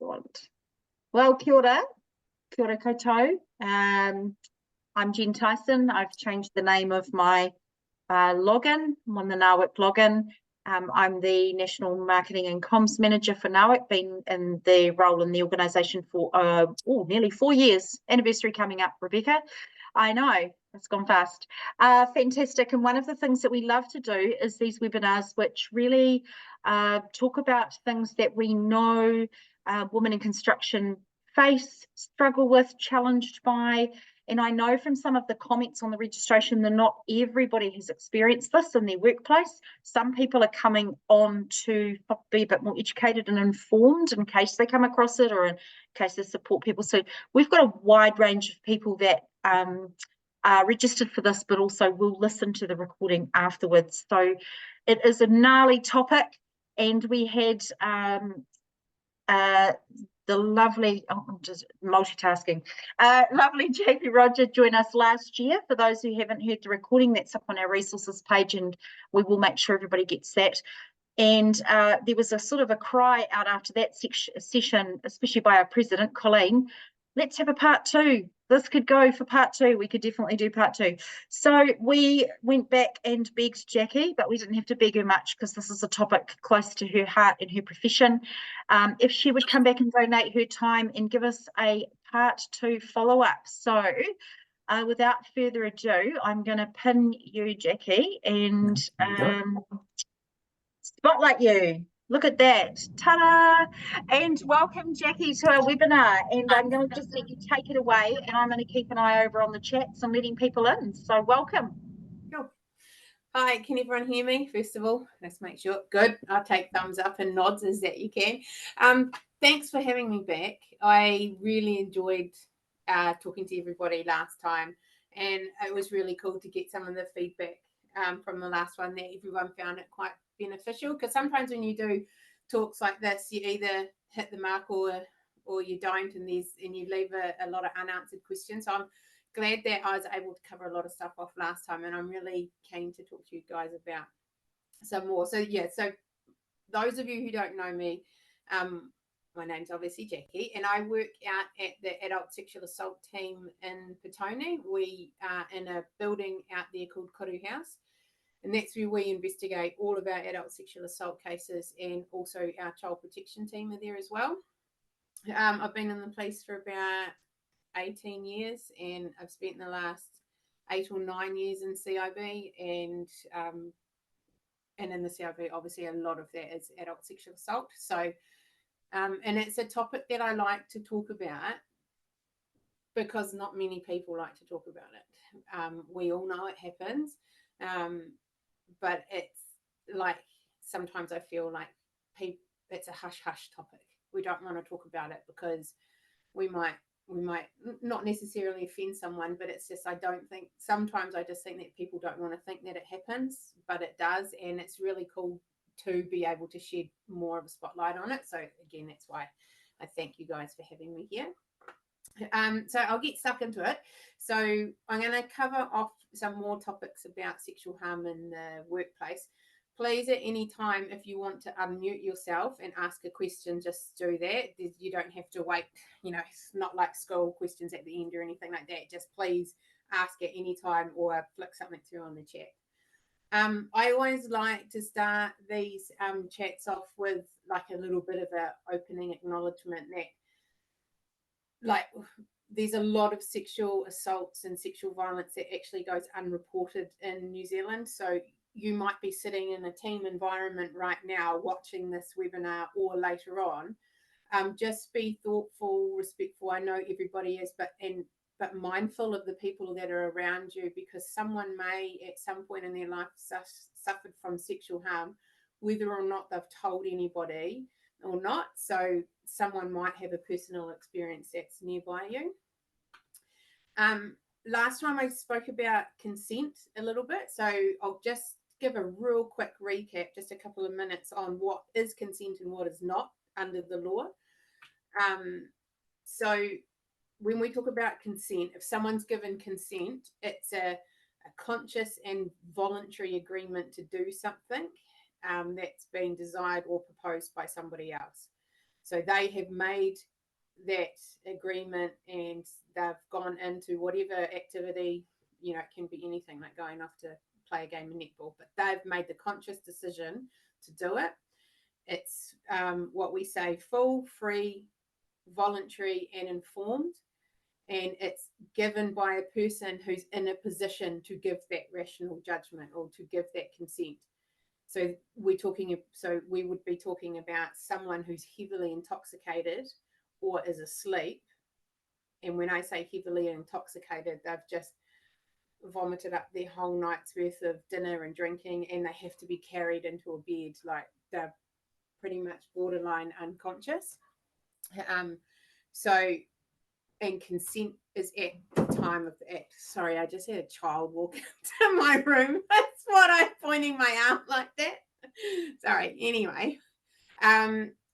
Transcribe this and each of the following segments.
Excellent. Well, kia ora koutou. I'm Jen Tyson. I've changed the name of my login. I'm on the NAWIC login. I'm the National Marketing and Comms Manager for NAWIC, been in the role in the organisation for nearly 4 years. Anniversary coming up, Rebecca. I know, it's gone fast. Fantastic. And one of the things that we love to do is these webinars, which really talk about things that we know women in construction face, struggle with, challenged by. And I know from some of the comments on the registration that not everybody has experienced this in their workplace. Some people are coming on to be a bit more educated and informed in case they come across it or in case they support people. So we've got a wide range of people that are registered for this, but also will listen to the recording afterwards. So it is a gnarly topic, and we had the lovely, I'm just multitasking, lovely Jacqui Roger join us last year. For those who haven't heard the recording, that's up on our resources page, and we will make sure everybody gets that. And there was a sort of a cry out after that session, especially by our president, Colleen, let's have a part 2. This could go for part 2. We could definitely do part 2. So we went back and begged Jacqui, but we didn't have to beg her much because this is a topic close to her heart and her profession. If she would come back and donate her time and give us a part 2 follow-up. So without further ado, I'm going to pin you, Jacqui, and spotlight you. Look at that. Ta-da! And welcome, Jacqui, to our webinar. And I'm going to just let you take it away, and I'm going to keep an eye over on the chats and letting people in. So welcome. Cool. Hi, can everyone hear me? First of all, let's make sure. Good. I'll take thumbs up and nods as that you can. Thanks for having me back. I really enjoyed talking to everybody last time, and it was really cool to get some of the feedback from the last one, that everyone found it quite beneficial, because sometimes when you do talks like this, you either hit the mark or you don't, and you leave a lot of unanswered questions. So I'm glad that I was able to cover a lot of stuff off last time, and I'm really keen to talk to you guys about some more. So yeah, so those of you who don't know me, my name's obviously Jacqui, and I work out at the adult sexual assault team in Petone. We are in a building out there called Koru House. And that's where we investigate all of our adult sexual assault cases, and also our child protection team are there as well. I've been in the police for about 18 years, and I've spent the last 8 or 9 years in CIB, and in the CIB, obviously a lot of that is adult sexual assault. So, and it's a topic that I like to talk about because not many people like to talk about it. We all know it happens. But it's like, sometimes I feel like it's a hush-hush topic. We don't want to talk about it because we might not necessarily offend someone, but it's just, sometimes I just think that people don't want to think that it happens, but it does. And it's really cool to be able to shed more of a spotlight on it. So again, that's why I thank you guys for having me here. So I'll get stuck into it. So I'm going to cover off some more topics about sexual harm in the workplace. Please, at any time, if you want to unmute yourself and ask a question, just do that. You don't have to wait, it's not like school questions at the end or anything like that. Just please ask at any time or flick something through on the chat. I always like to start these chats off with like a little bit of an opening acknowledgement that, like, there's a lot of sexual assaults and sexual violence that actually goes unreported in New Zealand. So you might be sitting in a team environment right now watching this webinar or later on. Just be thoughtful, respectful. I know everybody is, but mindful of the people that are around you, because someone may at some point in their life suffered from sexual harm, whether or not they've told anybody or not. So someone might have a personal experience that's nearby you. Last time I spoke about consent a little bit, so I'll just give a real quick recap, just a couple of minutes on what is consent and what is not under the law. So when we talk about consent, if someone's given consent, it's a conscious and voluntary agreement to do something that's been desired or proposed by somebody else. So they have made that agreement and they've gone into whatever activity, you know, it can be anything like going off to play a game of netball, but they've made the conscious decision to do it. It's what we say full, free, voluntary and informed, and it's given by a person who's in a position to give that rational judgment or to give that consent. So we would be talking about someone who's heavily intoxicated or is asleep. And when I say heavily intoxicated, they've just vomited up their whole night's worth of dinner and drinking, and they have to be carried into a bed, like they're pretty much borderline unconscious. And consent is at the time of the act. Sorry, I just had a child walk into my room. That's what I'm pointing my arm like that. Sorry. Anyway,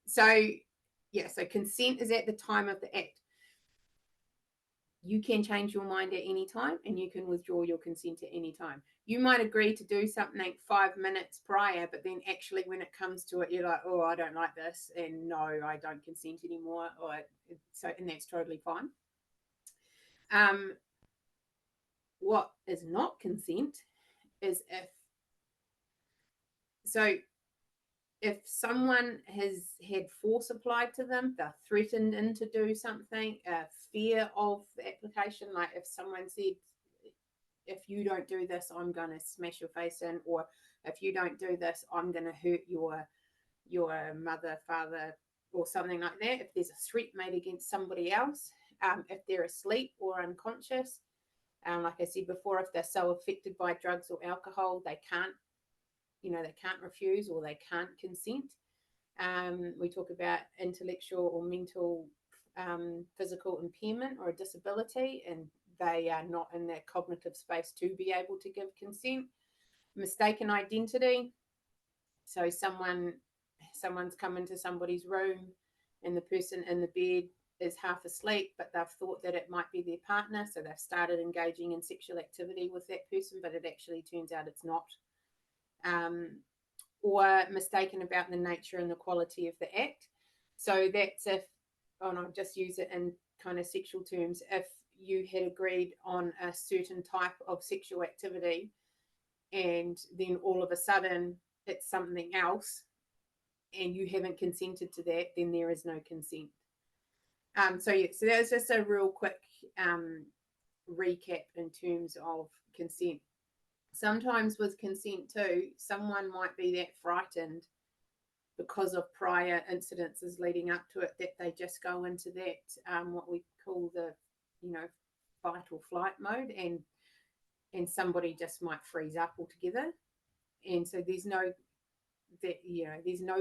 so consent is at the time of the act. You can change your mind at any time, and you can withdraw your consent at any time. You might agree to do something 5 minutes prior, but then actually when it comes to it, you're like, oh, I don't like this, and no, I don't consent anymore. And that's totally fine. What is not consent is if someone has had force applied to them, they're threatened into do something, fear of the application, like if someone said, if you don't do this, I'm going to smash your face in, or if you don't do this, I'm going to hurt your mother, father, or something like that. If there's a threat made against somebody else, if they're asleep or unconscious, like I said before, if they're so affected by drugs or alcohol, they can't refuse or they can't consent. We talk about intellectual or mental, physical impairment or a disability, and they are not in that cognitive space to be able to give consent. Mistaken identity. So someone's come into somebody's room and the person in the bed is half asleep, but they've thought that it might be their partner, so they've started engaging in sexual activity with that person, but it actually turns out it's not. Or mistaken about the nature and the quality of the act. So that's and I'll just use it in kind of sexual terms, if you had agreed on a certain type of sexual activity and then all of a sudden it's something else and you haven't consented to that, then there is no consent. So that was just a real quick recap in terms of consent. Sometimes with consent too, someone might be that frightened because of prior incidences leading up to it that they just go into that what we call the fight or flight mode, and somebody just might freeze up altogether, and so there's no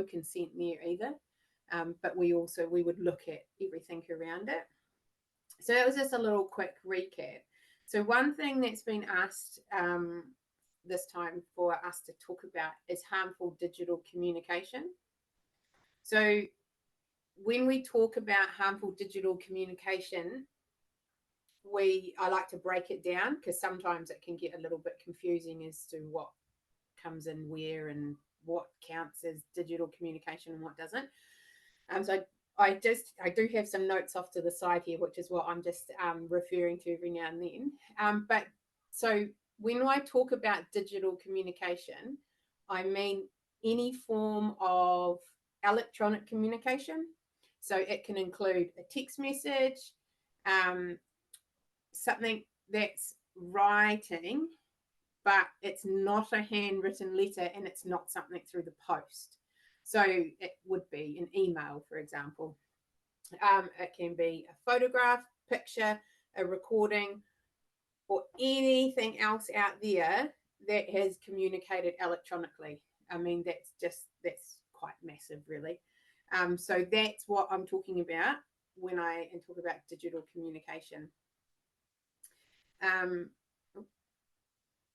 consent there either. But we would look at everything around it. So that was just a little quick recap. So one thing that's been asked this time for us to talk about is harmful digital communication. So when we talk about harmful digital communication, I like to break it down because sometimes it can get a little bit confusing as to what comes in where and what counts as digital communication and what doesn't. So I do have some notes off to the side here, which is what I'm just referring to every now and then. But so when I talk about digital communication, I mean any form of electronic communication. So it can include a text message, something that's writing, but it's not a handwritten letter and it's not something through the post. So it would be an email, for example. It can be a photograph, picture, a recording, or anything else out there that has communicated electronically. I mean, that's quite massive, really. So that's what I'm talking about when I talk about digital communication. And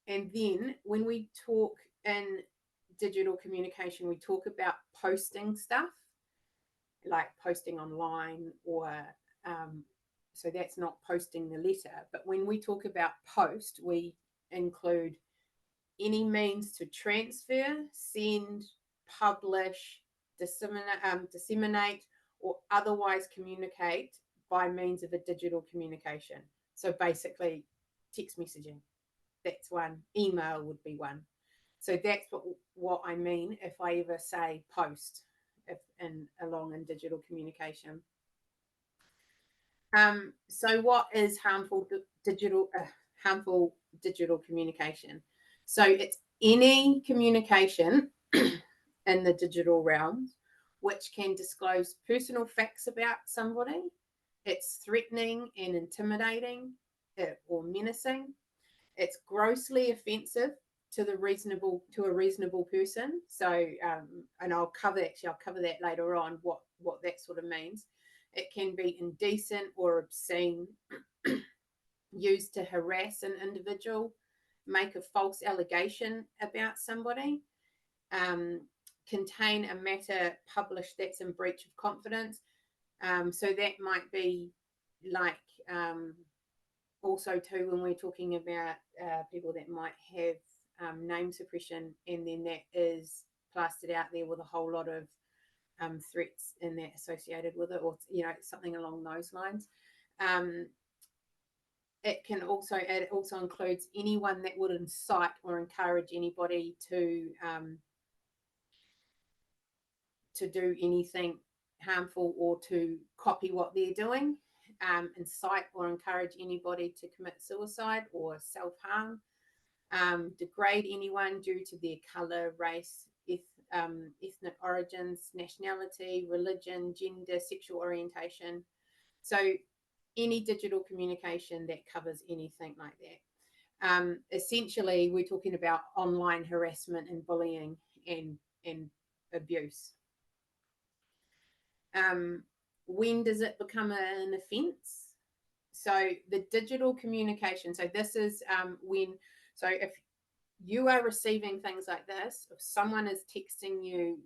then when we talk in digital communication, we talk about posting stuff, like posting online, or so that's not posting the letter. But when we talk about post, we include any means to transfer, send, publish, disseminate, or otherwise communicate by means of a digital communication. So basically text messaging, that's one. Email would be one. So that's what I mean if I ever say post along in digital communication. So what is harmful digital communication? So it's any communication in the digital realm which can disclose personal facts about somebody. It's threatening and intimidating or menacing. It's grossly offensive to a reasonable person. So, and I'll cover that later on, what that sort of means. It can be indecent or obscene, used to harass an individual, make a false allegation about somebody, contain a matter published that's in breach of confidence. So that might be like, also too, when we're talking about people that might have name suppression, and then that is plastered out there with a whole lot of threats in that associated with it, or something along those lines. It also includes anyone that would incite or encourage anybody to do anything harmful or to copy what they're doing, incite or encourage anybody to commit suicide or self-harm, degrade anyone due to their colour, race, ethnic origins, nationality, religion, gender, sexual orientation. So any digital communication that covers anything like that. Essentially, we're talking about online harassment and bullying and abuse. When does it become an offence? So the digital communication, so this is if you are receiving things like this, if someone is texting you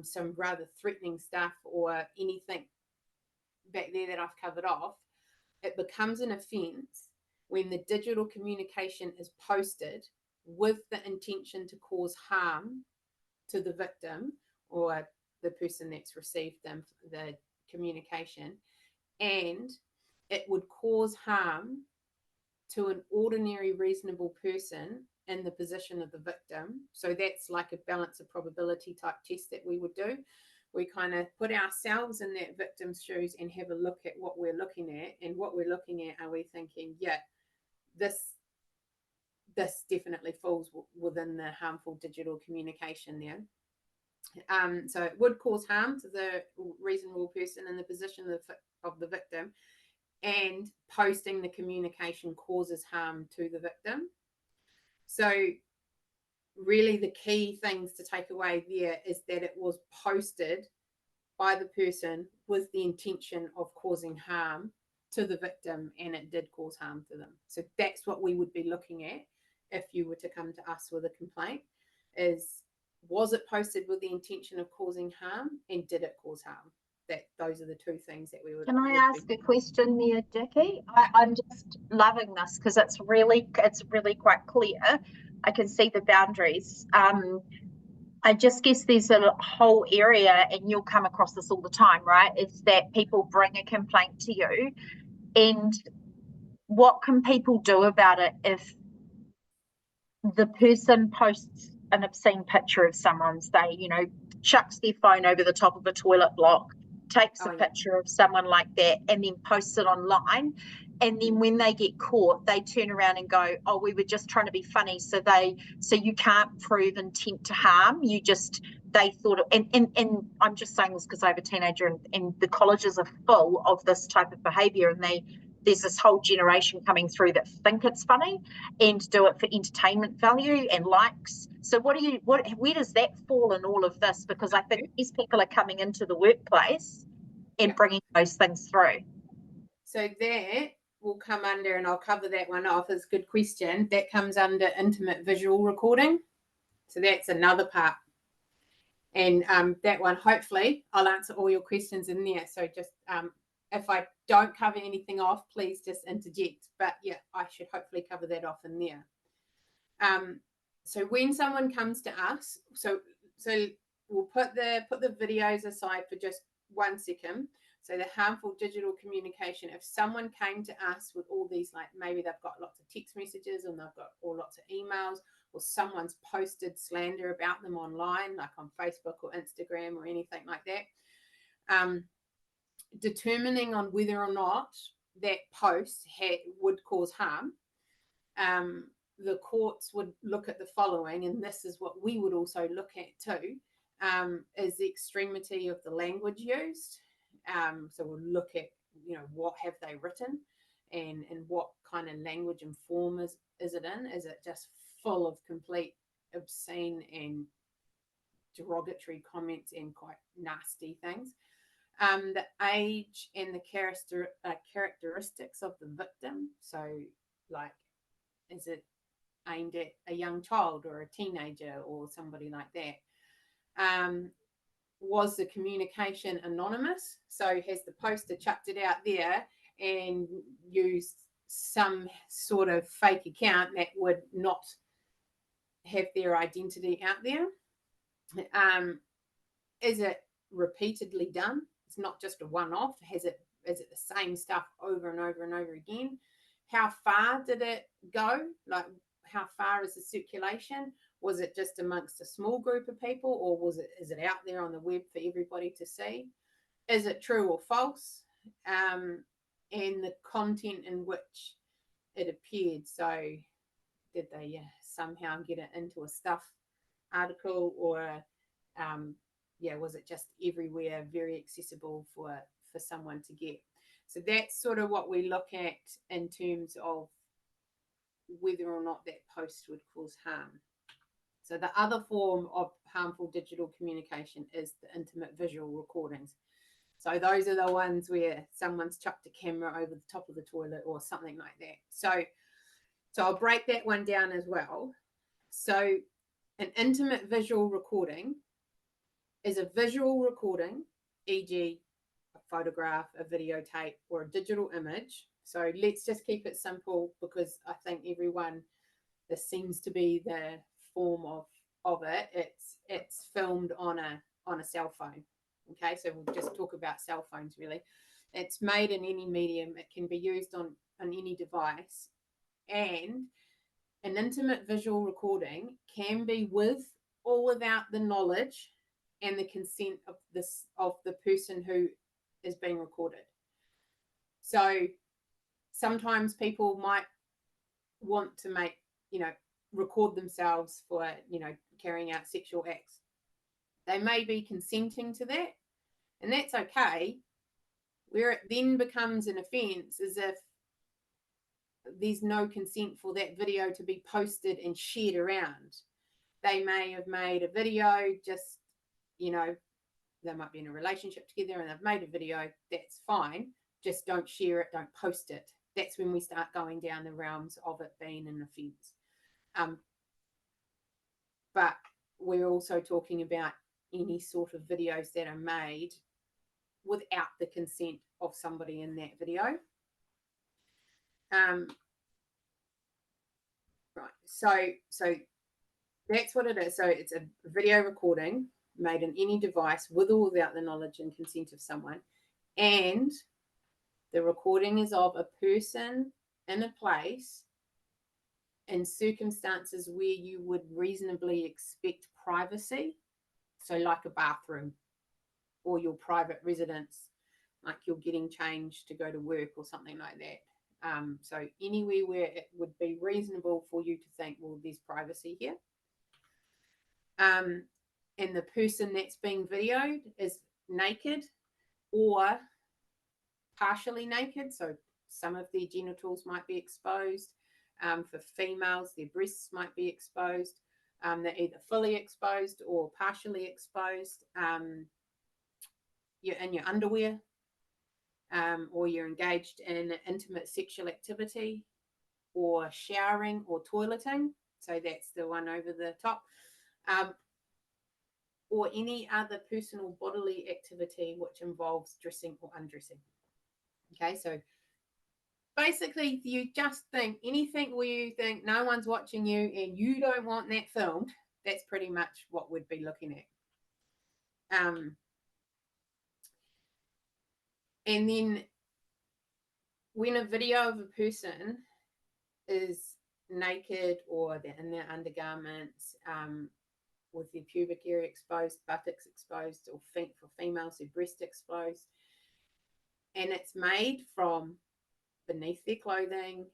some rather threatening stuff or anything back there that I've covered off, it becomes an offence when the digital communication is posted with the intention to cause harm to the victim or the person that's received the communication, and it would cause harm to an ordinary reasonable person in the position of the victim. So that's like a balance of probability type test that we would do. We kind of put ourselves in that victim's shoes and have a look at what we're looking at, and what we're looking at, are we thinking, yeah, this definitely falls within the harmful digital communication there. So it would cause harm to the reasonable person in the position of the victim, and posting the communication causes harm to the victim. So really the key things to take away there is that it was posted by the person with the intention of causing harm to the victim, and it did cause harm to them. So that's what we would be looking at if you were to come to us with a complaint, was it posted with the intention of causing harm, and did it cause harm? Those are the two things that we would. Can I ask a question there, Jacqui? I'm just loving this because it's really quite clear. I can see the boundaries. I just guess there's a whole area, and you'll come across this all the time, right? Is that people bring a complaint to you, and what can people do about it if the person posts an obscene picture of someone, say, chucks their phone over the top of a toilet block, takes a picture of someone like that, and then posts it online. And then when they get caught, they turn around and go, oh, we were just trying to be funny. So you can't prove intent to harm. They thought, and I'm just saying this because I have a teenager, and the colleges are full of this type of behavior, and there's this whole generation coming through that think it's funny and do it for entertainment value and likes. So where does that fall in all of this? Because I think these people are coming into the workplace and bringing those things through. So that will come under, and I'll cover that one off, it's a good question, that comes under intimate visual recording. So that's another part. And that one, hopefully, I'll answer all your questions in there. So just if I don't cover anything off, please just interject. But yeah, I should hopefully cover that off in there. So when someone comes to us, so we'll put the videos aside for just 1 second. So the harmful digital communication, if someone came to us with all these, like maybe they've got lots of text messages and they've got all lots of emails, or someone's posted slander about them online, like on Facebook or Instagram or anything like that, determining on whether or not that post would cause harm, the courts would look at the following, and this is what we would also look at too, is the extremity of the language used. So we'll look at, what have they written, and what kind of language and form is it in? Is it just full of complete obscene and derogatory comments and quite nasty things? The age and the characteristics of the victim. So, like, is it aimed at a young child or a teenager or somebody like that? Was the communication anonymous? So has the poster chucked it out there and used some sort of fake account that would not have their identity out there? Is it repeatedly done? It's not just a one-off. Is it the same stuff over and over and over again? How far did it go? Like, how far is the circulation? Was it just amongst a small group of people, or is it out there on the web for everybody to see? Is it true or false? And the content in which it appeared. So did they somehow get it into a stuff article, or was it just everywhere, very accessible for someone to get? So that's sort of what we look at in terms of whether or not that post would cause harm. So the other form of harmful digital communication is the intimate visual recordings. So those are the ones where someone's chucked a camera over the top of the toilet or something like that. So I'll break that one down as well. So an intimate visual recording is a visual recording, e.g. a photograph, a videotape, or a digital image. So let's just keep it simple, because I think everyone, this seems to be the form of it. It's filmed on a cell phone. Okay, so we'll just talk about cell phones really. It's made in any medium. It can be used on any device, and an intimate visual recording can be with or without the knowledge and the consent of the person who is being recorded. So sometimes people might want to record themselves for, carrying out sexual acts. They may be consenting to that, and that's okay. Where it then becomes an offence is if there's no consent for that video to be posted and shared around. They may have made a video, just, they might be in a relationship together and they've made a video. That's fine. Just don't share it, don't post it. That's when we start going down the realms of it being an offence. But we're also talking about any sort of videos that are made without the consent of somebody in that video. Right, so that's what it is. So it's a video recording made in any device with or without the knowledge and consent of someone, and the recording is of a person in a place in circumstances where you would reasonably expect privacy. So like a bathroom or your private residence, like you're getting changed to go to work or something like that. So anywhere where it would be reasonable for you to think, well, there's privacy here. And the person that's being videoed is naked or partially naked. So some of their genitals might be exposed. For females, their breasts might be exposed. They're either fully exposed or partially exposed. You're in your underwear, or you're engaged in intimate sexual activity, or showering or toileting. So that's the one over the top. Or any other personal bodily activity which involves dressing or undressing. Okay, so basically you just think anything where you think no one's watching you and you don't want that filmed, that's pretty much what we'd be looking at. And then when a video of a person is naked or they're in their undergarments, with their pubic area exposed, buttocks exposed, or for females, their breast exposed, and it's made from beneath their clothing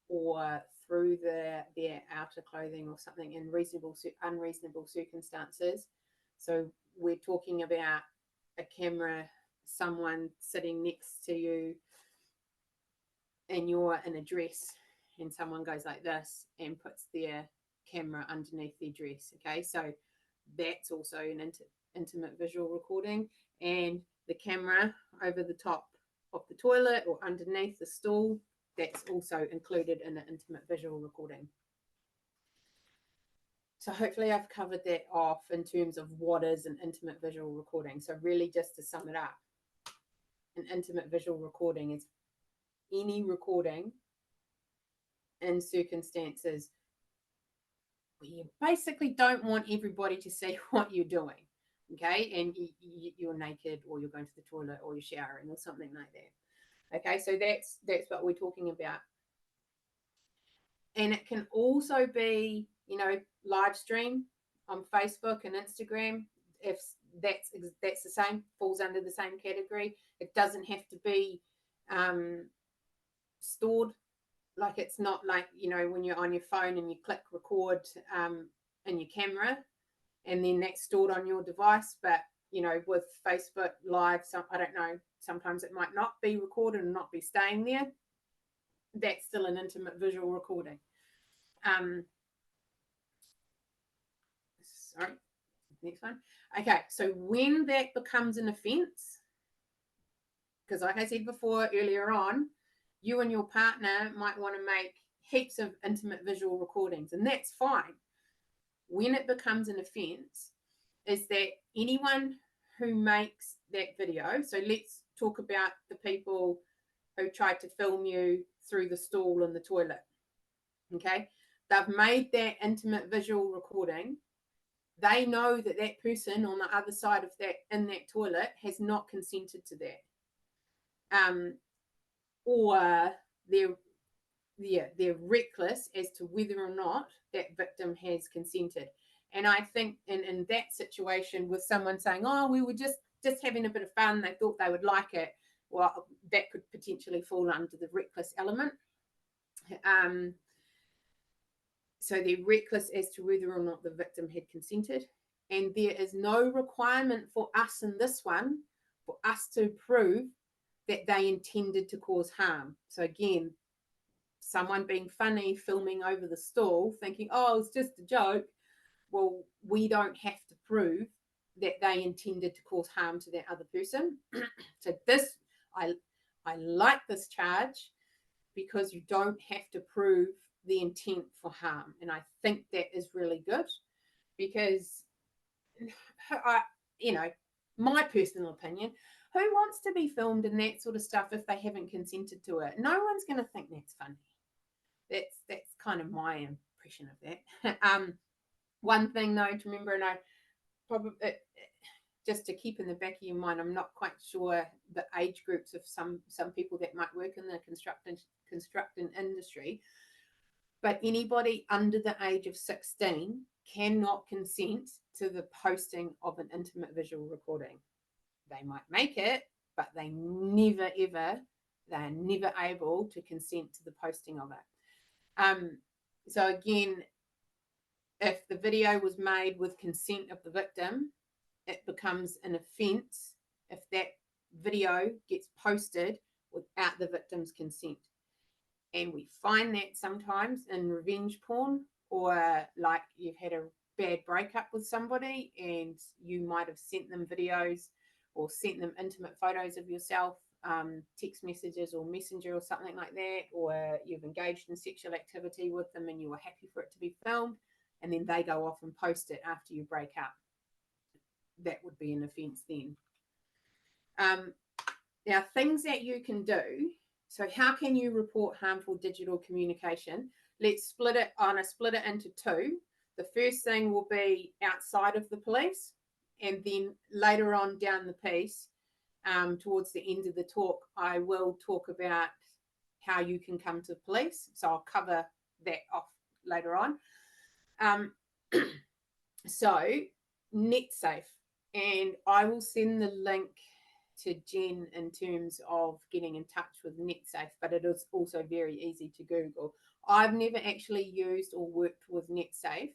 or through their outer clothing or something in unreasonable circumstances. So we're talking about a camera, someone sitting next to you, and you're in a dress, and someone goes like this and puts their camera underneath their dress. Okay, so that's also an intimate visual recording. And the camera over the top of the toilet or underneath the stool, that's also included in an intimate visual recording. So hopefully I've covered that off in terms of what is an intimate visual recording. So really, just to sum it up, an intimate visual recording is any recording in circumstances where you basically don't want everybody to see what you're doing, okay? And you're naked, or you're going to the toilet, or you're showering, or something like that. Okay, so that's what we're talking about. And it can also be, live stream on Facebook and Instagram. If that's the same, falls under the same category. It doesn't have to be stored. Like, it's not like, when you're on your phone and you click record in your camera, and then that's stored on your device. But, with Facebook Live, I don't know, sometimes it might not be recorded and not be staying there. That's still an intimate visual recording. Sorry, next one. Okay, so when that becomes an offence, because like I said before earlier on, you and your partner might want to make heaps of intimate visual recordings, and that's fine. When it becomes an offence is that anyone who makes that video, so let's talk about the people who tried to film you through the stall in the toilet, okay? They've made that intimate visual recording. They know that that person on the other side of that, in that toilet, has not consented to that. Or they're reckless as to whether or not that victim has consented. And I think in that situation, with someone saying, oh, we were just having a bit of fun, they thought they would like it, well, that could potentially fall under the reckless element. So they're reckless as to whether or not the victim had consented. And there is no requirement for us in this one, for us to prove that they intended to cause harm. So again, someone being funny, filming over the stall, thinking, oh, it's just a joke. Well, we don't have to prove that they intended to cause harm to that other person. So this, I like this charge, because you don't have to prove the intent for harm. And I think that is really good, because, my personal opinion, who wants to be filmed in that sort of stuff if they haven't consented to it? No one's going to think that's funny. That's kind of my impression of that. One thing though to remember, and I probably just to keep in the back of your mind, I'm not quite sure the age groups of some people that might work in the construction industry, but anybody under the age of 16 cannot consent to the posting of an intimate visual recording. They might make it, but they are never able to consent to the posting of it. So again, if the video was made with consent of the victim, it becomes an offence if that video gets posted without the victim's consent. And we find that sometimes in revenge porn, or like you've had a bad breakup with somebody and you might have sent them videos or sent them intimate photos of yourself, text messages or messenger or something like that, or you've engaged in sexual activity with them and you were happy for it to be filmed, and then they go off and post it after you break up. That would be an offence then. Now, things that you can do. So how can you report harmful digital communication? Let's split it into two. The first thing will be outside of the police, and then later on down the piece, towards the end of the talk, I will talk about how you can come to the police. So I'll cover that off later on. So NetSafe, and I will send the link to Jen in terms of getting in touch with NetSafe, but it is also very easy to Google. I've never actually used or worked with NetSafe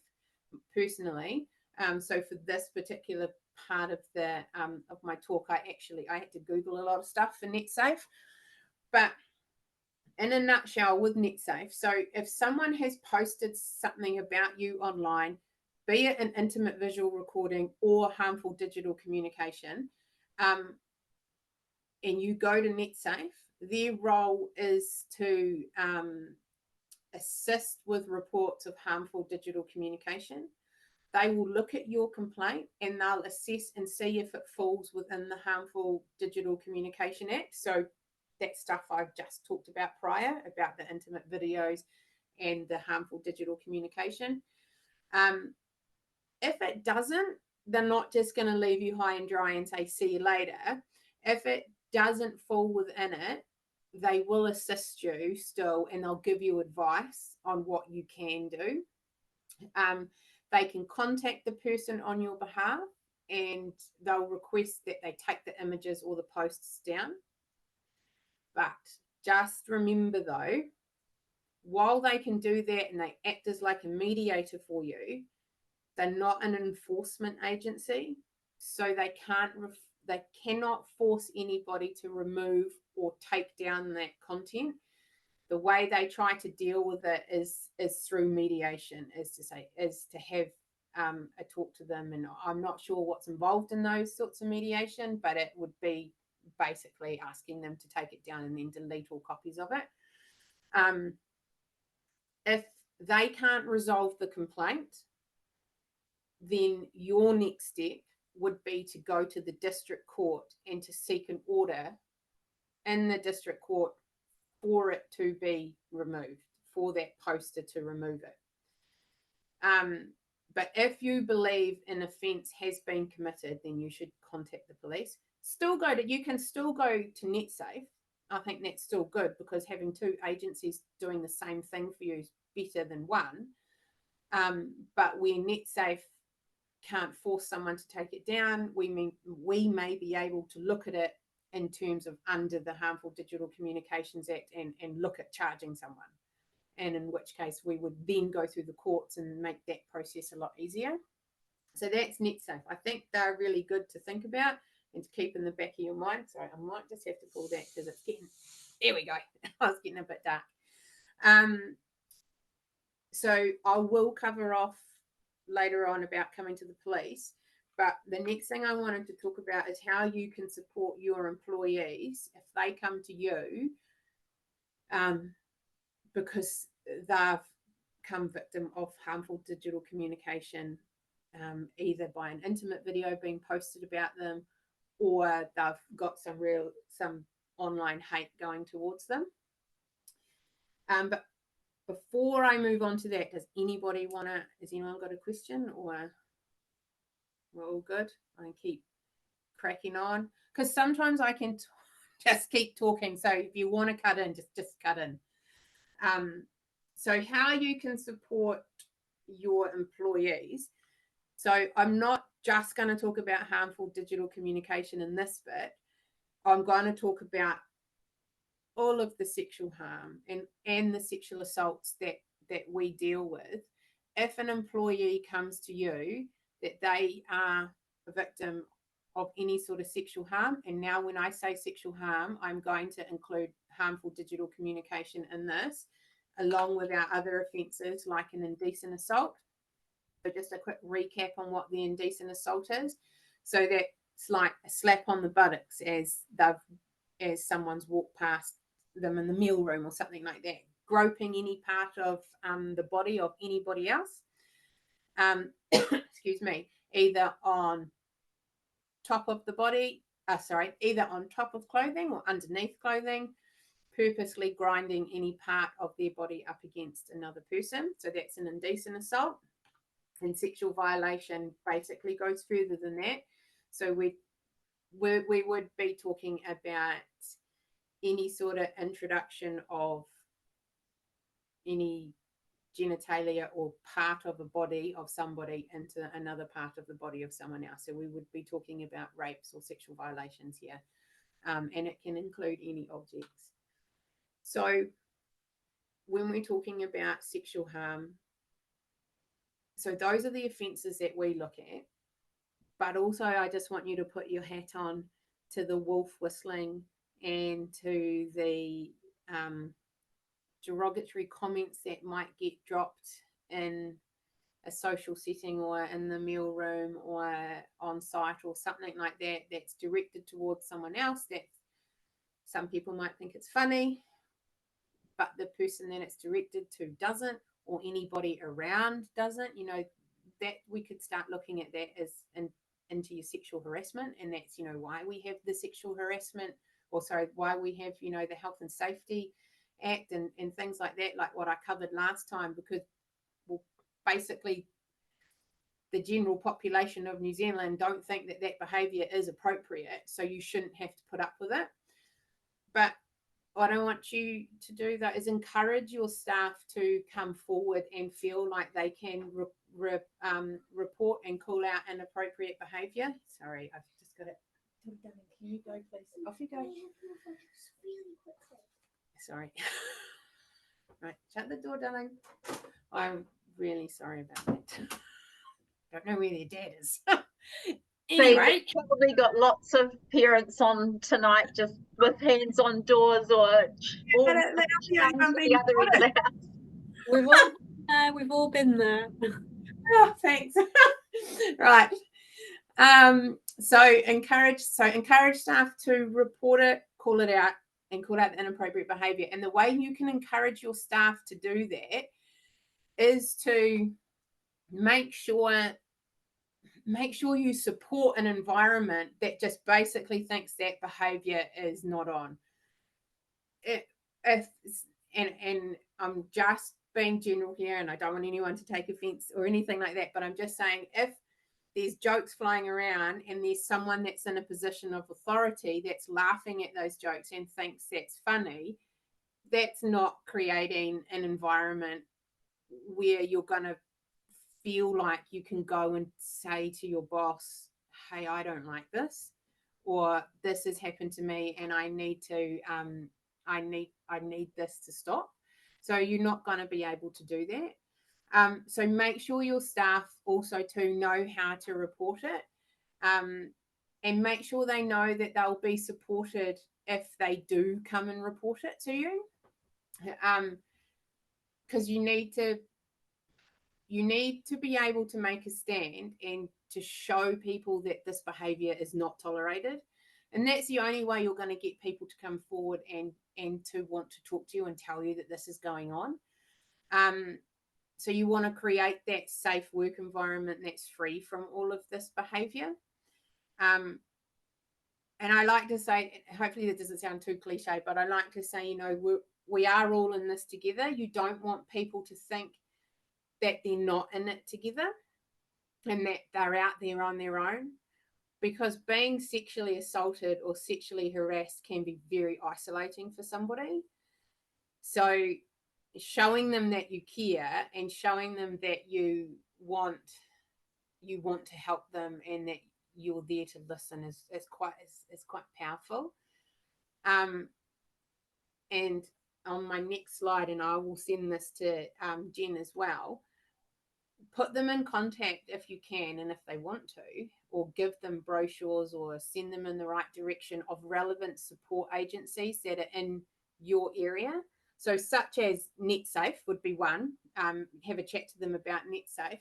personally. So for this particular part of the of my talk, I had to Google a lot of stuff for NetSafe. But in a nutshell, with NetSafe, so if someone has posted something about you online, be it an intimate visual recording or harmful digital communication, and you go to NetSafe, their role is to assist with reports of harmful digital communication. They will look at your complaint and they'll assess and see if it falls within the Harmful Digital Communication Act. So that stuff I've just talked about prior, about the intimate videos and the harmful digital communication. If it doesn't, they're not just going to leave you high and dry and say, see you later. If it doesn't fall within it, they will assist you still, and they'll give you advice on what you can do. They can contact the person on your behalf, and they'll request that they take the images or the posts down. But just remember though, while they can do that and they act as like a mediator for you, they're not an enforcement agency, so they cannot force anybody to remove or take down that content. The way they try to deal with it is through mediation, is to have a talk to them. And I'm not sure what's involved in those sorts of mediation, but it would be basically asking them to take it down and then delete all copies of it. If they can't resolve the complaint, then your next step would be to go to the district court and to seek an order in the district court for it to be removed, for that poster to remove it. But if you believe an offence has been committed, then you should contact the police. You can still go to NetSafe. I think that's still good, because having two agencies doing the same thing for you is better than one. But where NetSafe can't force someone to take it down, we may be able to look at it in terms of under the Harmful Digital Communications Act and look at charging someone. And in which case we would then go through the courts and make that process a lot easier. So that's NetSafe. I think they're really good to think about and to keep in the back of your mind. Sorry, I might just have to pull that because it's getting, there we go. I was getting a bit dark. So I will cover off later on about coming to the police, but the next thing I wanted to talk about is how you can support your employees if they come to you because they've come victim of harmful digital communication, either by an intimate video being posted about them, or they've got some online hate going towards them. But before I move on to that, has anyone got a question, or we're all good? I can keep cracking on, because sometimes I can just keep talking. So if you want to cut in, just cut in. So how you can support your employees. So I'm not just going to talk about harmful digital communication in this bit. I'm going to talk about all of the sexual harm and the sexual assaults that we deal with. If an employee comes to you that they are a victim of any sort of sexual harm, and now when I say sexual harm, I'm going to include harmful digital communication in this, along with our other offences like an indecent assault. So just a quick recap on what the indecent assault is. So that's like a slap on the buttocks as someone's walked past them in the mealroom or something like that. Groping any part of the body of anybody else, excuse me, either on top of the body, either on top of clothing or underneath clothing, purposely grinding any part of their body up against another person. So that's an indecent assault. And sexual violation basically goes further than that. So we would be talking about any sort of introduction of any genitalia or part of a body of somebody into another part of the body of someone else. So we would be talking about rapes or sexual violations here, and it can include any objects. So when we're talking about sexual harm, so those are the offences that we look at. But also, I just want you to put your hat on to the wolf whistling and to the derogatory comments that might get dropped in a social setting or in the meal room or on site or something like that, that's directed towards someone else. That some people might think it's funny, but the person that it's directed to doesn't, or anybody around doesn't. You know, that we could start looking at that as into your sexual harassment, and that's, you know, why we have the sexual harassment, or sorry, why we have, you know, the Health and Safety Act and things like that, like what I covered last time, because, well, basically the general population of New Zealand don't think that that behaviour is appropriate, so you shouldn't have to put up with it. But what I want you to do, though, is encourage your staff to come forward and feel like they can report and call out inappropriate behaviour. Sorry, I've just got it. Can you go, please? Off you go. Sorry. Right, shut the door, darling. I'm really sorry about that. Don't know where their dad is. Anyway, we've probably got lots of parents on tonight just with hands on doors or all the other end of the house. We've all been there. Oh, thanks. Right. So encourage staff to report it, call it out, and call out the inappropriate behaviour. And the way you can encourage your staff to do that is to make sure you support an environment that just basically thinks that behaviour is not on. And I'm just being general here, and I don't want anyone to take offence or anything like that, but I'm just saying, if there's jokes flying around and there's someone that's in a position of authority that's laughing at those jokes and thinks that's funny, that's not creating an environment where you're going to feel like you can go and say to your boss, hey, I don't like this, or this has happened to me and I need this to stop. So you're not going to be able to do that. So make sure your staff also to know how to report it, and make sure they know that they'll be supported if they do come and report it to you, because you need to be able to make a stand and to show people that this behaviour is not tolerated. And that's the only way you're going to get people to come forward and to want to talk to you and tell you that this is going on. So you want to create that safe work environment that's free from all of this behaviour. And I like to say, hopefully that doesn't sound too cliche, but I like to say, you know, we are all in this together. You don't want people to think that they're not in it together and that they're out there on their own, because being sexually assaulted or sexually harassed can be very isolating for somebody. So showing them that you care and showing them that you want to help them and that you're there to listen is quite powerful. And on my next slide, and I will send this to Jen as well, put them in contact if you can and if they want to, or give them brochures or send them in the right direction of relevant support agencies that are in your area. So such as NetSafe would be one. Have a chat to them about NetSafe.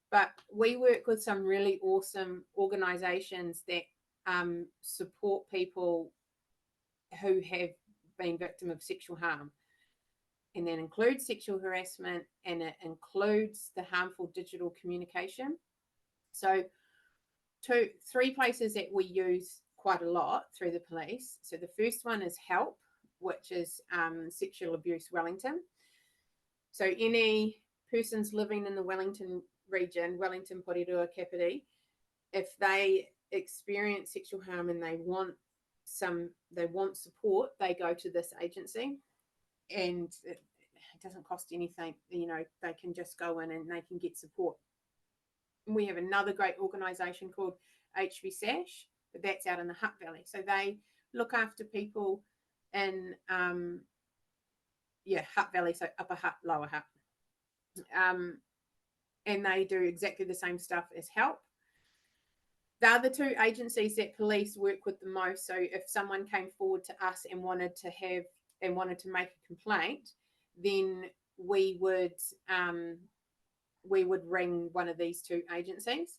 But we work with some really awesome organisations that support people who have been victim of sexual harm. And that includes sexual harassment, and it includes the harmful digital communication. So 3 places that we use quite a lot through the police. So the first one is Help, which is Sexual Abuse Wellington. So any persons living in the Wellington region, Wellington, Porirua, Kapiti, if they experience sexual harm and they want support, they go to this agency, and it doesn't cost anything. You know, they can just go in and they can get support. And we have another great organisation called HBSASH, but that's out in the Hutt Valley. So they look after people in Hutt Valley, so Upper Hutt, Lower Hutt. And they do exactly the same stuff as HELP. They're the two agencies that police work with the most. So if someone came forward to us and wanted to make a complaint, then we would ring one of these two agencies.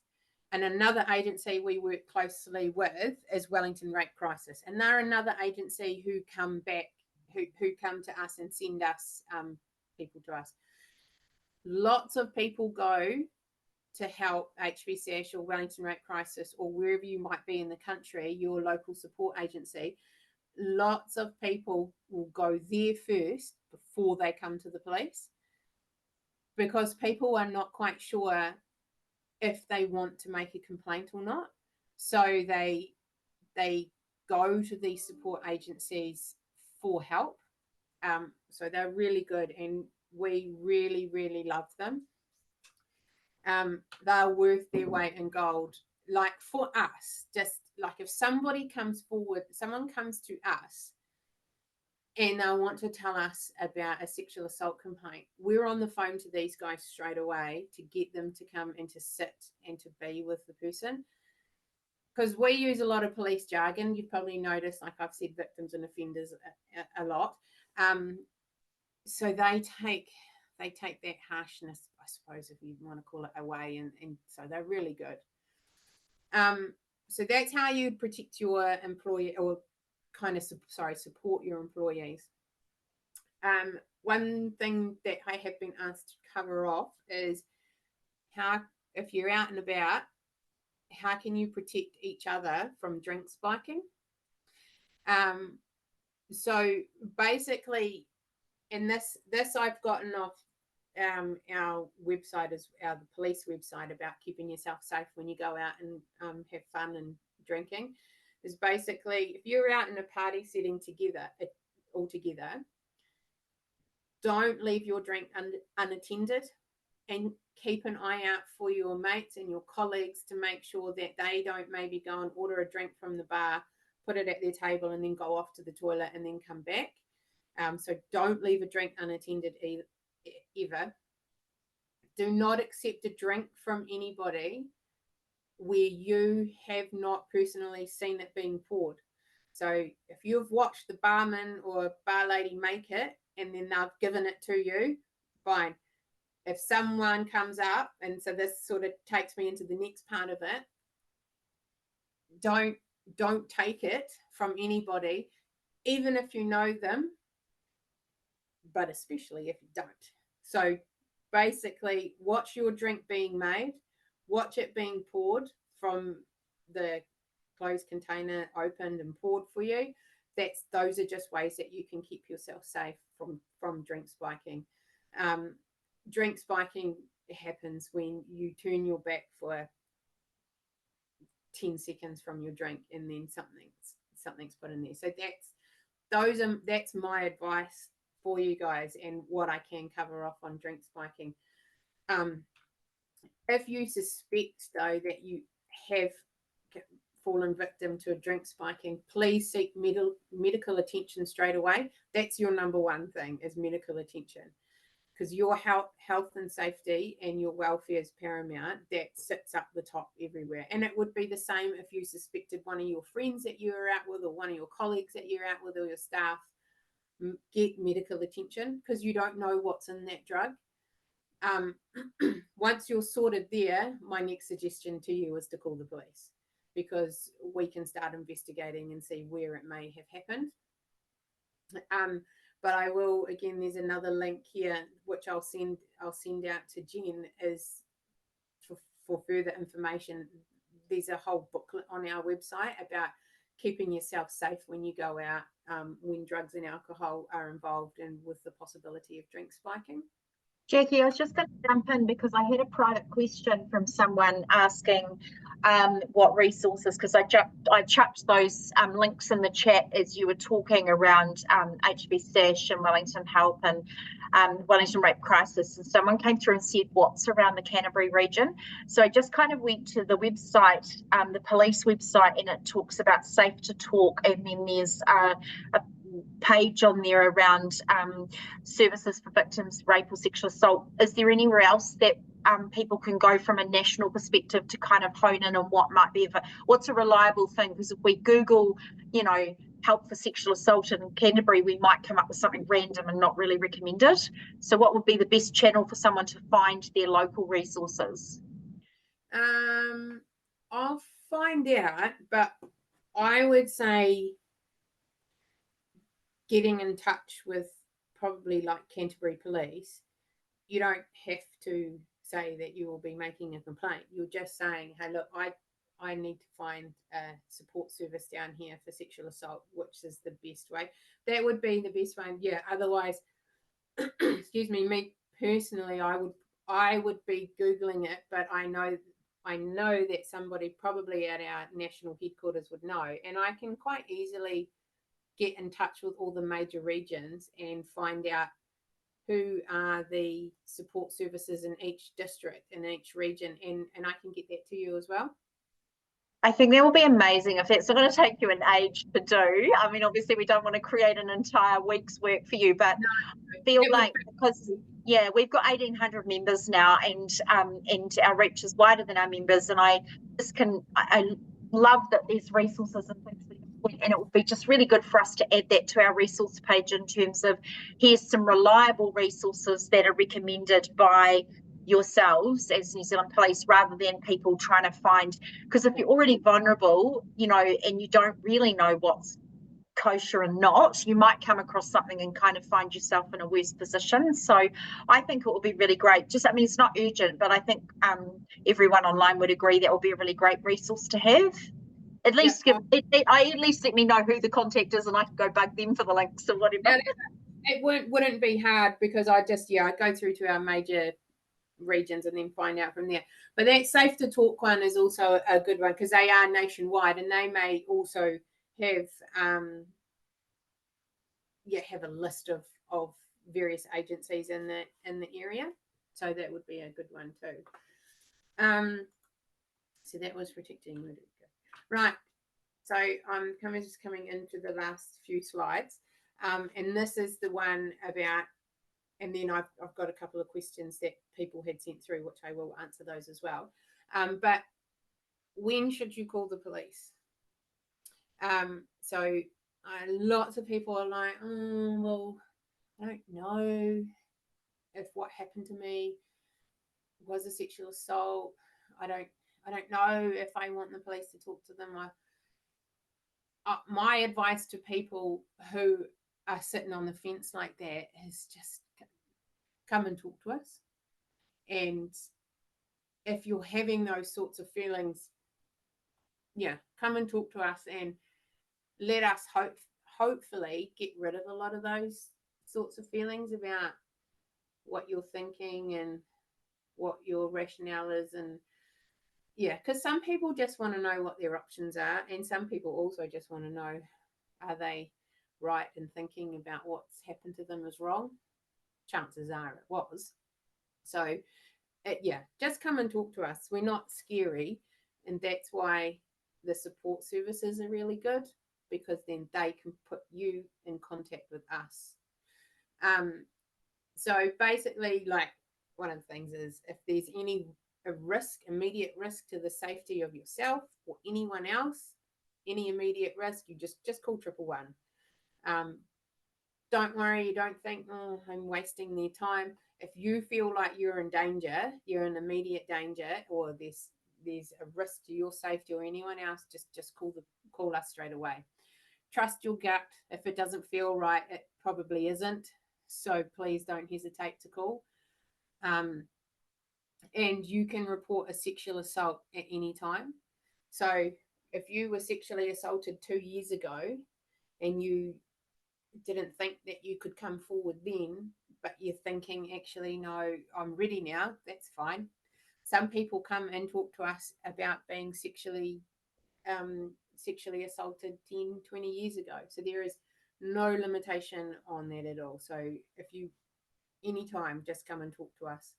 And another agency we work closely with is Wellington Rape Crisis, and they're another agency who come to us and send us people to us. Lots of people go to help HBSASH or Wellington Rape Crisis or wherever you might be in the country, your local support agency. Lots of people will go there first before they come to the police, because people are not quite sure if they want to make a complaint or not. So they go to these support agencies for help. So they're really good, and we really, really love them. They're worth their weight in gold. Like for us, just like if someone comes to us and they want to tell us about a sexual assault complaint, we're on the phone to these guys straight away to get them to come and to sit and to be with the person. Because we use a lot of police jargon. You've probably noticed, like I've said, victims and offenders a lot. So they take that harshness, I suppose, if you want to call it, away, and so they're really good. So that's how you protect your employee, or support your employees. One thing that I have been asked to cover off is how, if you're out and about, how can you protect each other from drink spiking? So basically, and this I've gotten off our website, the police website, about keeping yourself safe when you go out and have fun and drinking. Is basically, if you're out in a party setting all together, don't leave your drink unattended, and keep an eye out for your mates and your colleagues to make sure that they don't maybe go and order a drink from the bar, put it at their table, and then go off to the toilet and then come back. So don't leave a drink unattended ever. Do not accept a drink from anybody where you have not personally seen it being poured. So if you've watched the barman or bar lady make it and then they've given it to you, fine. If someone comes up, and so this sort of takes me into the next part of it, don't take it from anybody, even if you know them, but especially if you don't. So basically, watch your drink being made, watch it being poured from the closed container, opened and poured for you. Those are just ways that you can keep yourself safe from drink spiking. Drink spiking happens when you turn your back for 10 seconds from your drink and then something's put in there. So that's my advice for you guys, and what I can cover off on drink spiking. If you suspect though that you have fallen victim to a drink spiking, please seek medical attention straight away. That's your number one thing, is medical attention, because your health and safety and your welfare is paramount. That sits up the top everywhere. And it would be the same if you suspected one of your friends that you were out with, or one of your colleagues that you're out with, or your staff. Get medical attention, because you don't know what's in that drug. Once you're sorted there, my next suggestion to you is to call the police, because we can start investigating and see where it may have happened. But I will, again, there's another link here which I'll send out to Jen, is for further information. There's a whole booklet on our website about keeping yourself safe when you go out, when drugs and alcohol are involved, and with the possibility of drink spiking. Jacqui, I was just going to jump in because I had a private question from someone asking what resources, because I chucked those links in the chat as you were talking around HB Stash and Wellington Help and Wellington Rape Crisis. And someone came through and said what's around the Canterbury region. So I just kind of went to the website, the police website, and it talks about Safe to Talk, and then there's a page on there around services for victims of rape or sexual assault. Is there anywhere else that people can go from a national perspective to kind of hone in on what might be what's a reliable thing? Because if we Google, help for sexual assault in Canterbury, we might come up with something random and not really recommended. So what would be the best channel for someone to find their local resources? I'll find out, but I would say getting in touch with probably like Canterbury Police. You don't have to say that you will be making a complaint. You're just saying, hey, look, I need to find a support service down here for sexual assault, which is the best way. That would be the best way. Yeah. Otherwise, excuse me personally, I would be Googling it, but I know that somebody probably at our national headquarters would know, and I can quite easily get in touch with all the major regions and find out who are the support services in each district, in each region, and I can get that to you as well. I think that will be amazing. If it's not going to take you an age to do, I mean, obviously we don't want to create an entire week's work for you, but I feel like because we've got 1,800 members now, and our reach is wider than our members, and I love that there's resources and things that and it would be just really good for us to add that to our resource page in terms of here's some reliable resources that are recommended by yourselves as New Zealand Police, rather than people trying to find, because if you're already vulnerable, and you don't really know what's kosher and not, you might come across something and kind of find yourself in a worse position. So I think it will be really great. It's not urgent, but I think everyone online would agree that will be a really great resource to have. At least at least let me know who the contact is, and I can go bug them for the links or whatever. It wouldn't be hard, because I go through to our major regions and then find out from there. But that Safe to Talk one is also a good one, because they are nationwide, and they may also have have a list of various agencies in the area. So that would be a good one too. So that was protecting. Right. So I'm just coming into the last few slides. And this is the one about, and then I've got a couple of questions that people had sent through, which I will answer those as well. But when should you call the police? So lots of people are like, well, I don't know if what happened to me was a sexual assault. I don't know if I want the police to talk to them. My advice to people who are sitting on the fence like that is just come and talk to us. And if you're having those sorts of feelings, come and talk to us and let us hopefully get rid of a lot of those sorts of feelings about what you're thinking and what your rationale is. And because some people just want to know what their options are, and some people also just want to know, are they right in thinking about what's happened to them is wrong? Chances are it was. So just come and talk to us. We're not scary, and that's why the support services are really good, because then they can put you in contact with us. So basically, like, one of the things is, if there's any immediate risk to the safety of yourself or anyone else, any immediate risk, you just call 111. Don't worry, you don't think, I'm wasting their time. If you feel like you're in danger, you're in immediate danger, or there's a risk to your safety or anyone else, just call us straight away. Trust your gut. If it doesn't feel right, it probably isn't. So please don't hesitate to call. And you can report a sexual assault at any time. So if you were sexually assaulted 2 years ago and you didn't think that you could come forward then, but you're thinking, actually, no, I'm ready now, that's fine. Some people come and talk to us about being sexually assaulted 10, 20 years ago. So there is no limitation on that at all. So if you, anytime, just come and talk to us.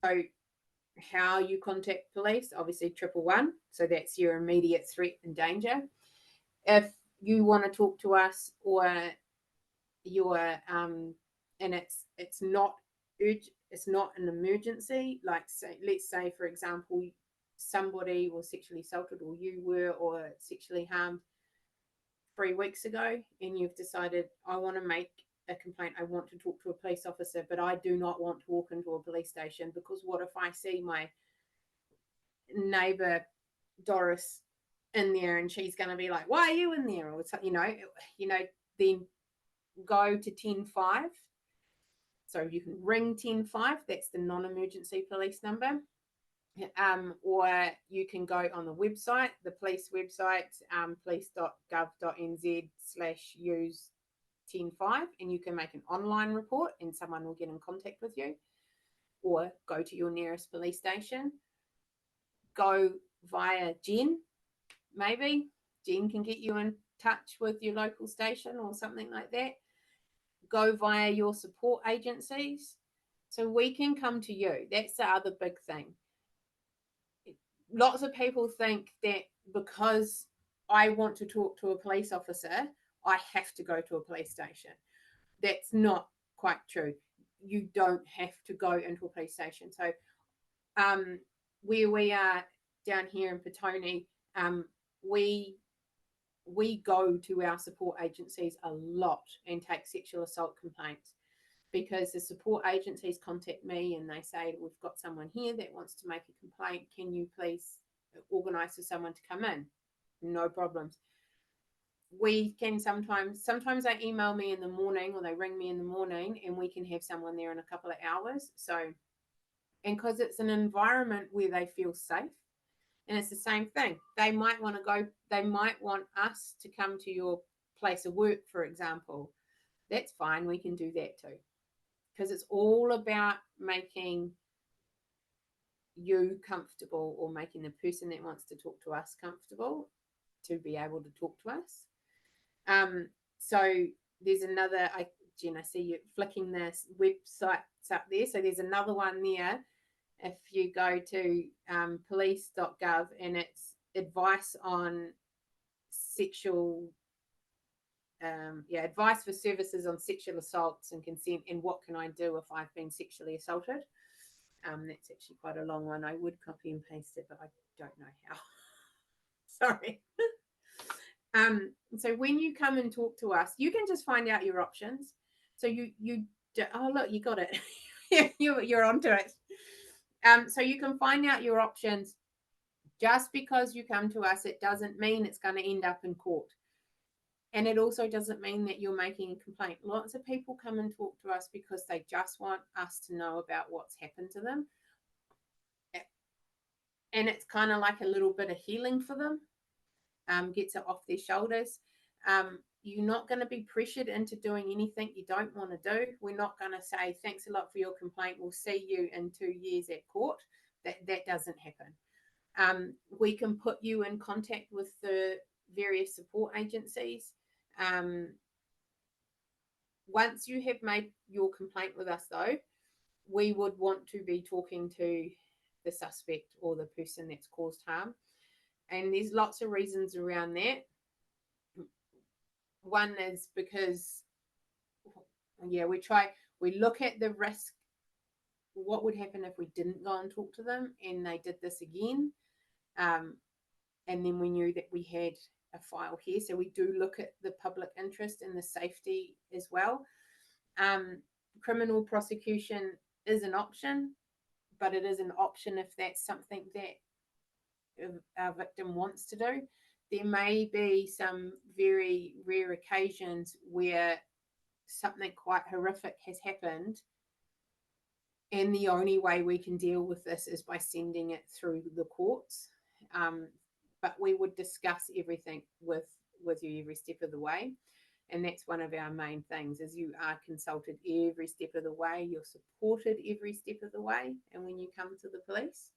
So how you contact police, obviously 111. So that's your immediate threat and danger. If you want to talk to us, or you're and it's not urgent, it's not an emergency, like let's say for example somebody was sexually assaulted, or you were, or sexually harmed 3 weeks ago, and you've decided, I want to make a complaint, I want to talk to a police officer, but I do not want to walk into a police station, because what if I see my neighbor Doris in there and she's going to be like, why are you in there, or then go to 10-5. So you can ring 10-5, that's the non-emergency police number. Or you can go on the website, the police website, police.gov.nz/use 10-5, and you can make an online report and someone will get in contact with you, or go to your nearest police station. Go via Jen, maybe. Jen can get you in touch with your local station or something like that. Go via your support agencies. So we can come to you. That's the other big thing. Lots of people think that because I want to talk to a police officer, I have to go to a police station. That's not quite true. You don't have to go into a police station. So where we are down here in Petone, we go to our support agencies a lot and take sexual assault complaints, because the support agencies contact me and they say, we've got someone here that wants to make a complaint. Can you please organise for someone to come in? No problems. We can sometimes they email me in the morning, or they ring me in the morning, and we can have someone there in a couple of hours. So, and because it's an environment where they feel safe, and it's the same thing. They might want us to come to your place of work, for example. That's fine. We can do that too. Because it's all about making you comfortable, or making the person that wants to talk to us comfortable to be able to talk to us. So there's another, Jen, I see you flicking this website up there. So there's another one there. If you go to police.gov, and it's advice on sexual, advice for services on sexual assaults and consent, and what can I do if I've been sexually assaulted. That's actually quite a long one. I would copy and paste it, but I don't know how. Sorry. So when you come and talk to us, you can just find out your options. So oh look, you got it. You're onto it. So you can find out your options. Just because you come to us, it doesn't mean it's going to end up in court. And it also doesn't mean that you're making a complaint. Lots of people come and talk to us because they just want us to know about what's happened to them. And it's kind of like a little bit of healing for them, gets it off their shoulders. You're not going to be pressured into doing anything you don't want to do. We're not going to say, thanks a lot for your complaint, we'll see you in 2 years at court. That doesn't happen. We can put you in contact with the various support agencies. Once you have made your complaint with us, though, we would want to be talking to the suspect or the person that's caused harm. And there's lots of reasons around that. One is because, we look at the risk. What would happen if we didn't go and talk to them and they did this again? And then we knew that we had a file here. So we do look at the public interest and the safety as well. Criminal prosecution is an option, but it is an option if that's something that our victim wants to do. There may be some very rare occasions where something quite horrific has happened, and the only way we can deal with this is by sending it through the courts. But we would discuss everything with you every step of the way. And that's one of our main things, is you are consulted every step of the way, you're supported every step of the way, and when you come to the police.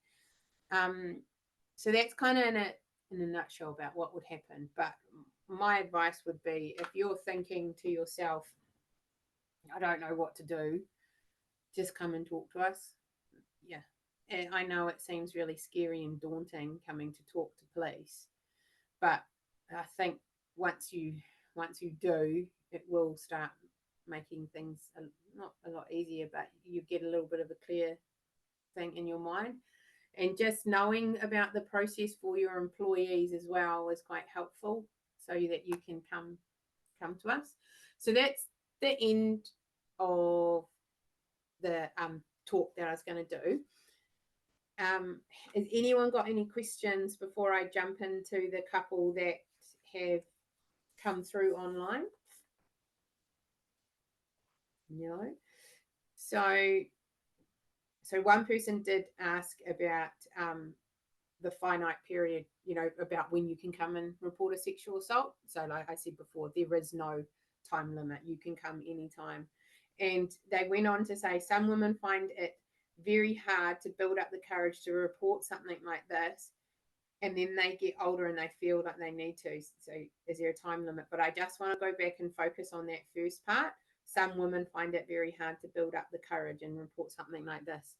So that's kind of in a nutshell about what would happen. But my advice would be, if you're thinking to yourself, I don't know what to do, just come and talk to us. Yeah. And I know it seems really scary and daunting coming to talk to police, but I think once you do, it will start making things not a lot easier, but you get a little bit of a clear thing in your mind. And just knowing about the process for your employees as well is quite helpful, so that you can come to us. So that's the end of the talk that I was going to do. Has anyone got any questions before I jump into the couple that have come through online? No. So one person did ask about the finite period, about when you can come and report a sexual assault. So like I said before, there is no time limit. You can come anytime. And they went on to say some women find it very hard to build up the courage to report something like this, and then they get older and they feel like they need to. So is there a time limit? But I just want to go back and focus on that first part. Some women find it very hard to build up the courage and report something like this.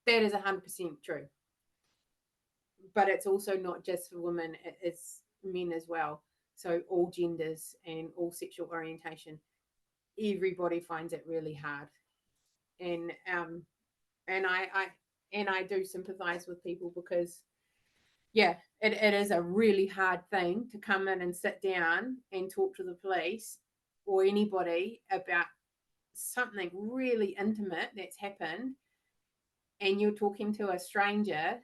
That is 100% true. But it's also not just for women, it's men as well. So all genders and all sexual orientation, everybody finds it really hard. And I do sympathize with people, because yeah, it is a really hard thing to come in and sit down and talk to the police or anybody about something really intimate that's happened, and you're talking to a stranger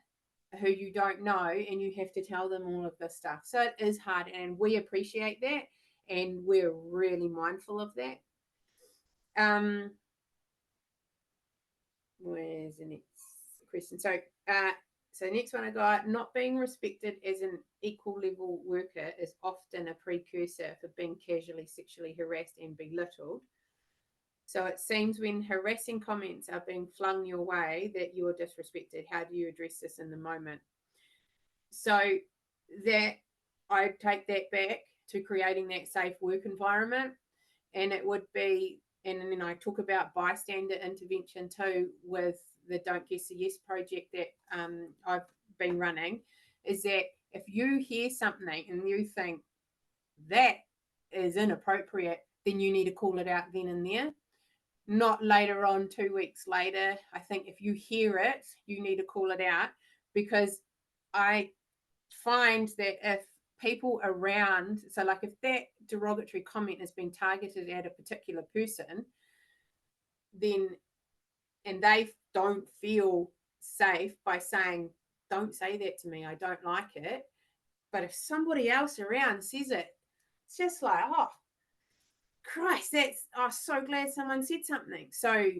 who you don't know, and you have to tell them all of this stuff. So it is hard, and we appreciate that, and we're really mindful of that. Where's the next question? So next one I got, not being respected as an equal level worker is often a precursor for being casually sexually harassed and belittled. So it seems when harassing comments are being flung your way that you are disrespected. How do you address this in the moment? So that I take that back to creating that safe work environment, and it would be, and then I talk about bystander intervention too with the Don't Guess a Yes project that I've been running, is that if you hear something and you think that is inappropriate, then you need to call it out then and there, not later on 2 weeks later. I think if you hear it, you need to call it out, because I find that if people around, so like if that derogatory comment has been targeted at a particular person, then, and they don't feel safe by saying, don't say that to me, I don't like it. But if somebody else around says it, it's just like, oh, Christ, I'm so glad someone said something. So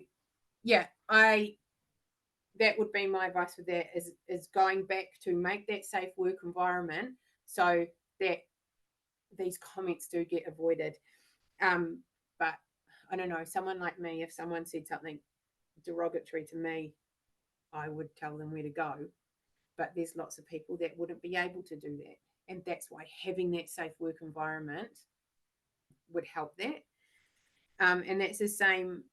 yeah, that would be my advice for that, is going back to make that safe work environment so that these comments do get avoided. But I don't know, someone like me, if someone said something derogatory to me, I would tell them where to go. But there's lots of people that wouldn't be able to do that. And that's why having that safe work environment would help that. And that's the same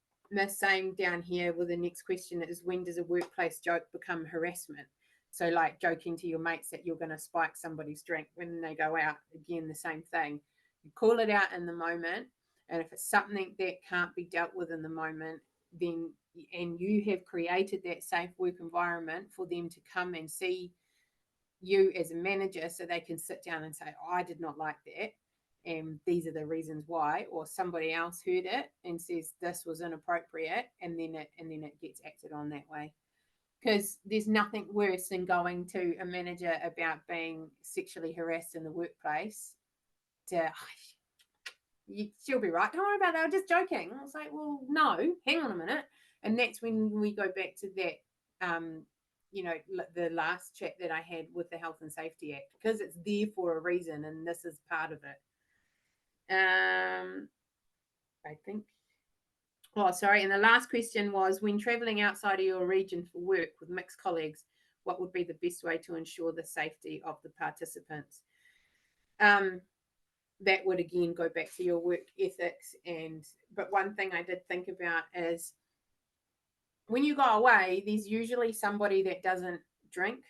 down here with the next question is, when does a workplace joke become harassment? So like joking to your mates that you're going to spike somebody's drink when they go out, again, the same thing. You call it out in the moment. And if it's something that can't be dealt with in the moment, then, and you have created that safe work environment for them to come and see you as a manager, so they can sit down and say, oh, I did not like that, and these are the reasons why, or somebody else heard it and says this was inappropriate, and then it gets acted on that way. Because there's nothing worse than going to a manager about being sexually harassed in the workplace to, she'll be right, don't worry about that, I'm just joking. I was like, well, no, hang on a minute. And that's when we go back to that, the last chat that I had with the Health and Safety Act, because it's there for a reason, and this is part of it. I think. Oh, sorry. And the last question was, when traveling outside of your region for work with mixed colleagues, what would be the best way to ensure the safety of the participants? That would again go back to your work ethics. But one thing I did think about is when you go away, there's usually somebody that doesn't drink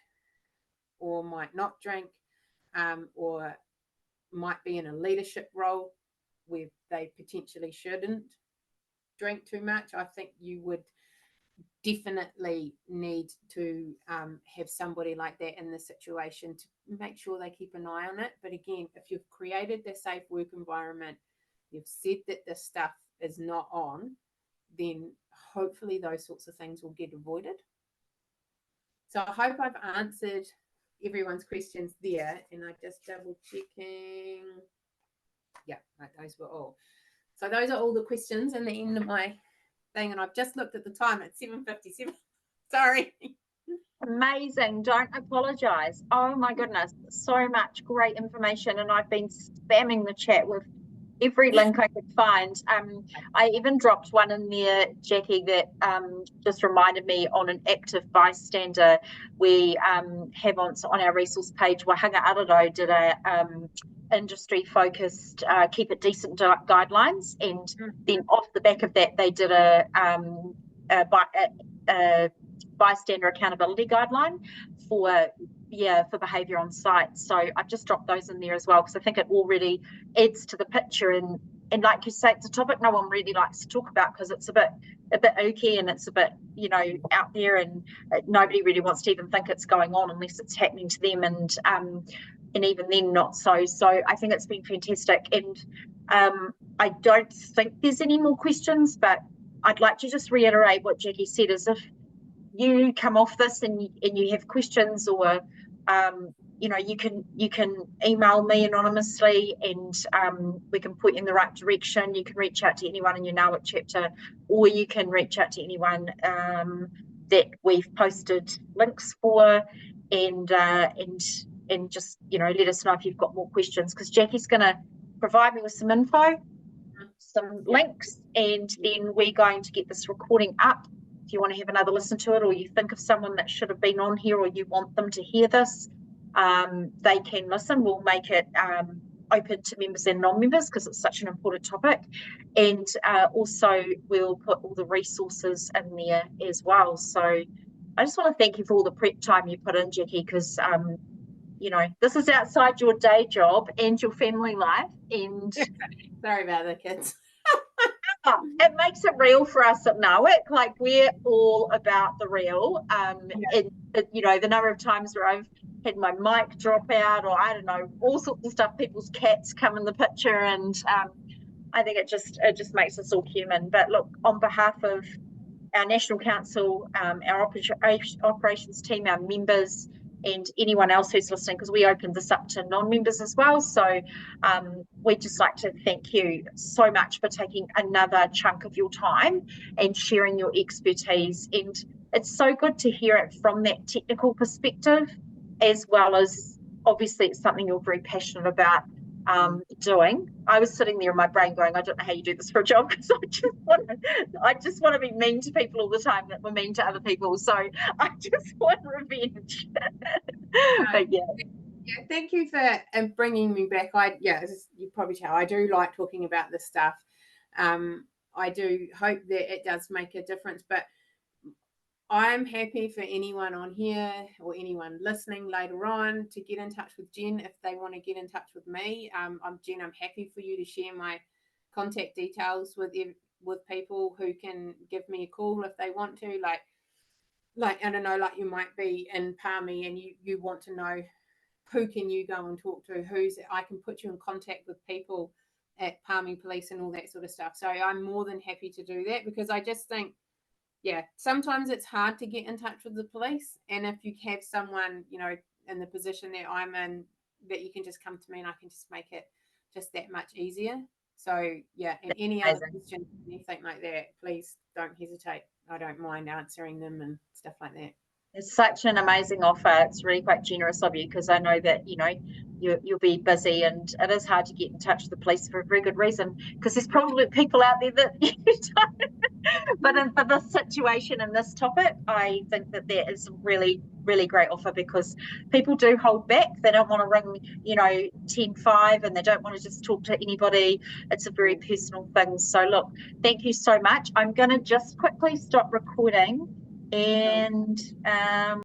or might not drink, or might be in a leadership role where they potentially shouldn't drink too much. I think you would definitely need to have somebody like that in the situation to make sure they keep an eye on it. But again, if you've created the safe work environment, you've said that this stuff is not on, then hopefully those sorts of things will get avoided. So I hope I've answered everyone's questions there, and I just double checking. Yeah, right, those were all. So those are all the questions in the end of my thing, and I've just looked at the time at 7:57. Sorry. Amazing. Don't apologize. Oh my goodness, so much great information, and I've been spamming the chat with every link I could find. I even dropped one in there, Jacqui, that just reminded me on an active bystander. We have on our resource page, Wahanga Araro did a industry focused keep it decent guidelines, and then off the back of that they did a bystander accountability guideline for behavior on site. So I've just dropped those in there as well, because I think it already adds to the picture, and like you say, it's a topic no one really likes to talk about because it's a bit ooky, and it's a bit, you know, out there, and nobody really wants to even think it's going on unless it's happening to them, and even then not so. So I think it's been fantastic, and I don't think there's any more questions, but I'd like to just reiterate what Jacqui said, is if you come off this and you have questions, or you know, you can email me anonymously, and we can put you in the right direction. You can reach out to anyone in your NAWIC chapter, or you can reach out to anyone that we've posted links for, and just, you know, let us know if you've got more questions, because Jacqui's going to provide me with some info, some links, and then we're going to get this recording up. If you want to have another listen to it, or you think of someone that should have been on here, or you want them to hear this, they can listen. We'll make it open to members and non-members because it's such an important topic, and also we'll put all the resources in there as well. So I just want to thank you for all the prep time you put in, Jacqui, because you know, this is outside your day job and your family life, and sorry about the kids. It makes it real for us at NAWIC. Like, we're all about the real. You know, the number of times where I've had my mic drop out, or I don't know, all sorts of stuff, people's cats come in the picture, and I think it just makes us all human. But look, on behalf of our National Council, our operations team, our members, and anyone else who's listening, because we opened this up to non-members as well. So we'd just like to thank you so much for taking another chunk of your time and sharing your expertise. And it's so good to hear it from that technical perspective, as well as obviously it's something you're very passionate about doing. I was sitting there in my brain going, I don't know how you do this for a job, because I just want to be mean to people all the time that were mean to other people. So I just want revenge. But yeah, thank you for bringing me back. You probably tell I do like talking about this stuff. I do hope that it does make a difference, but I'm happy for anyone on here or anyone listening later on to get in touch with Jen if they want to get in touch with me. I'm Jen. I'm happy for you to share my contact details with people who can give me a call if they want to. Like I don't know, like you might be in Palmy and you want to know who can you go and talk to, I can put you in contact with people at Palmy Police and all that sort of stuff. So I'm more than happy to do that, because I just think, sometimes it's hard to get in touch with the police, and if you have someone, you know, in the position that I'm in, that you can just come to me and I can just make it just that much easier. So and any other questions, anything like that, please don't hesitate. I don't mind answering them and stuff like that. It's such an amazing offer. It's really quite generous of you, because I know that, you know, you'll be busy, and it is hard to get in touch with the police for a very good reason, because there's probably people out there that you don't. But for this situation and this topic, I think that there is a really, really great offer, because people do hold back. They don't want to ring, you know, 10-5, and they don't want to just talk to anybody. It's a very personal thing. So look, thank you so much. I'm going to just quickly stop recording, and